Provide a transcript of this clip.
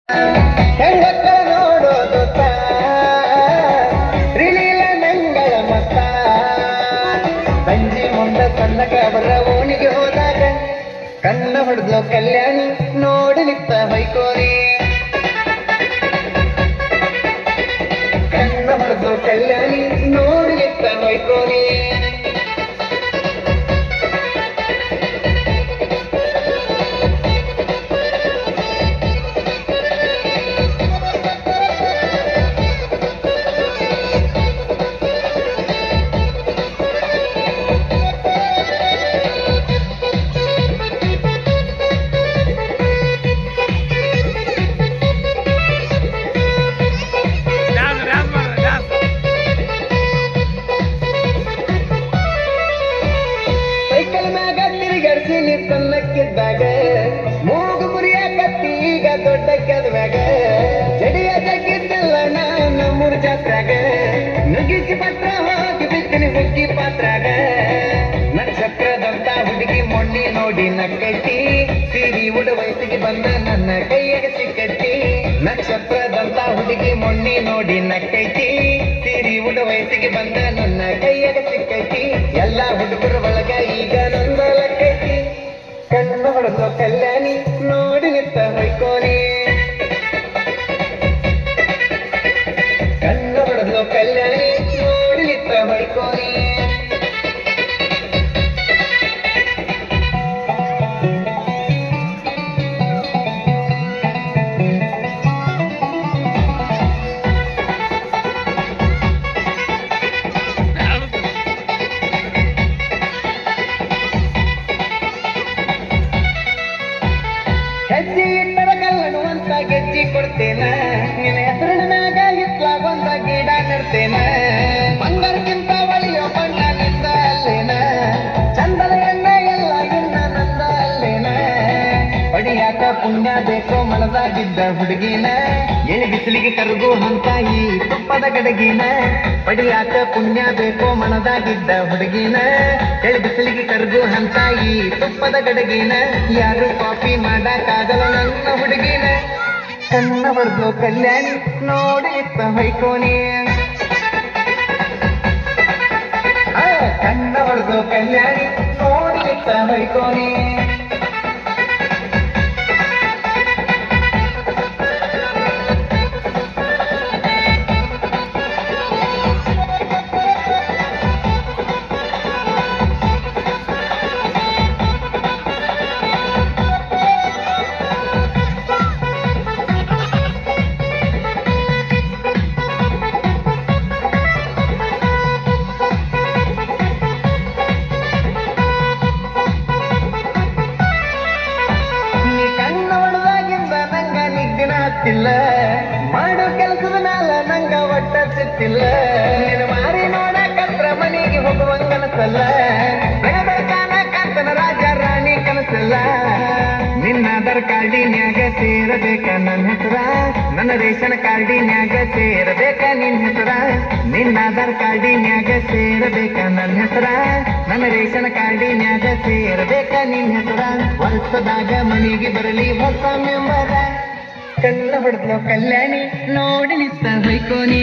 ಹೆಂಗಕ್ಕಳ ನೋಡೋದು ರಿಲೀಲ ನಂಗಳ ಮತ್ತ ಸಂಜೆ ಮುಂದ ಸಣ್ಣಗ ಅವರ ಓಣಿಗೆ ಹೋದಾಗ ಕಣ್ಣ ಹೊಡೆದ್ಲು ಕಲ್ಯಾಣಿ ನೋಡಿ ನಿತ್ತ ಬೈಕೋರಿ ಕಣ್ಣ ಹೊಡೆದ್ಲು ಕಲ್ಯಾಣಿ ನೋಡಿ ನಿತ್ತ ಬೈಕೋರಿ ಸಣ್ಣಕ್ಕಿದ್ದಾಗ ಮೂಗು ಮುರಿಯ ಕತ್ತಿ ಈಗ ದೊಡ್ಡ ಕೆದವ್ಯಾಗ ಜಡಿಯ ಜಗ್ಗಿದ್ದಿಲ್ಲ ನಾನು ಮೂರು ಜಾತ್ರಾಗ ನುಗ್ಗಿಸಿ ಪತ್ರ ಹೋಗಿ ಬಿತ್ತಿನಿ ಹುಗ್ಗಿ ಪಾತ್ರಾಗ ನಕ್ಷತ್ರದಂತ ಹುಡುಗಿ ಮೊಣ್ಣಿ ನೋಡಿ ನಕ್ಕೈತಿ ಸಿರಿ ಉಡ ವಯಸ್ಸಿಗೆ ಬಂದ ನನ್ನ ಕೈಯಾಗ ಸಿಕ್ಕೈತಿ ನಕ್ಷತ್ರದಂತ ಹುಡುಗಿ ಮೊಣ್ಣಿ ನೋಡಿ ನಕ್ಕೈತಿ ಸಿರಿ ಉಡ ವಯಸ್ಸಿಗೆ ಬಂದ ನನ್ನ ಕೈಯಾಗ ಸಿಕ್ಕೈತಿ ಎಲ್ಲಾ ಹುಡುಗರ ಒಳಗ ಈಗ ನಂದಲಕ್ಕೈತಿ ಕಣ್ಣ ಹೊಡೆದ್ಲು ಕಲ್ಯಾಣಿ ನೋಡಿ ನಿತ್ತ ಹೊಯ್ಕೋನಿ ಕಣ್ಣ ಹೊಡೆದ್ಲು ಕಲ್ಯಾಣಿ ನೋಡಿ ನಿತ್ತ ಹೊಯ್ಕೋನಿ ಹೆಜ್ಜೆ ಇಟ್ಟರ ಕಲ್ಲನು ಅಂತ ಗೆಜ್ಜಿ ಕೊಡ್ತೇನ ನಿನ್ನ ಹೆಸರಿನ ಮ್ಯಾಗ ಇತ್ಲಾಗೊಂದ ಗಿಡ ನೆಡ್ತೇನ ಬಂಗಾರಕ್ಕಿಂತ ಒಳಿಯೋ ಬಣ್ಣ ನಿಂದ ಅಲ್ಲೇನ ಚಂದದ ಎಣ್ಣೆ ಎಲ್ಲ ಇನ್ನ ನಂದ ಅಲ್ಲೇನ ಪಡಿಯಾಕ ಪುಣ್ಯ ಬೇಕೋ ಮನದಾಗಿದ್ದ ಹುಡುಗಿನ ಎಳಿ ಬಿಸಿಲಿಗೆ ಕರಗು ಹಂತ ಈ ತುಪ್ಪದ ಗಡಗಿನ ಪಡಿಯಾಕ ಪುಣ್ಯ ಬೇಕೋ ಮನದಾಗಿದ್ದ ಹುಡುಗಿನ ಎಳಿ ಬಿಸಿಲಿಗೆ ಕರಗು ಹಂತ ಈ ತುಪ್ಪದ ಗಡಗಿನ ಯಾರು ಕಾಪಿ ಮಾಡಕ್ಕಾಗಲ್ಲ ನನ್ನ ಹುಡುಗಿನ ಕಣ್ಣ ಹೊಡೆದ್ಲು ಕಲ್ಯಾಣಿ ನೋಡಿ ಇತ್ತ ಹೊಯ್ಕೋನಿ ಕಣ್ಣ ಹೊಡೆದ್ಲು ಕಲ್ಯಾಣಿ ನೋಡಿ ಇತ್ತ ಹೊಯ್ಕೋನಿ ಇಲ್ಲ ಮಾಡೋ ಕೆಲಸದ ಮ್ಯಾಲ ನಂಗ ಒಟ್ಟ ಸಿಟ್ಟಿಲ್ಲ ನೀನು ಮಾರಿ ನೋಡಕತ್ರ ಮನೆಗೆ ಹೋಗುವಂಗ ಕನಸಲ್ಲ ಬೆಳಕಾನ ಕಾಂತನ ರಾಜ ರಾಣಿ ಕನಸಲ್ಲ ನಿನ್ನ ಆಧಾರ್ ಕಾರ್ಡಿನ್ಯಾಗ ಸೇರಬೇಕ ನನ್ನ ಹೆಸರ ನನ್ನ ರೇಷನ್ ಕಾರ್ಡಿನ್ಯಾಗ ಸೇರಬೇಕ ನಿನ್ನ ಹೆಸರ ನಿನ್ನ ಆಧಾರ್ ಕಾರ್ಡಿನ್ಯಾಗ ಸೇರಬೇಕ ನನ್ನ ಹೆಸರ ನನ್ನ ರೇಷನ್ ಕಾರ್ಡಿನ್ಯಾಗ ಸೇರಬೇಕ ನಿನ್ನ ಹೆಸರ ವರ್ಷದಾಗ ಮನೆಗೆ ಬರಲಿ ಹೊಸ ಮೆಂಬರ ಕಣ್ಣ ಹೊಡೆದ್ಲು ಕಲ್ಯಾಣಿ ನೋಡಿ ನಿತ್ತ ಹೊಯ್ಕೋನಿ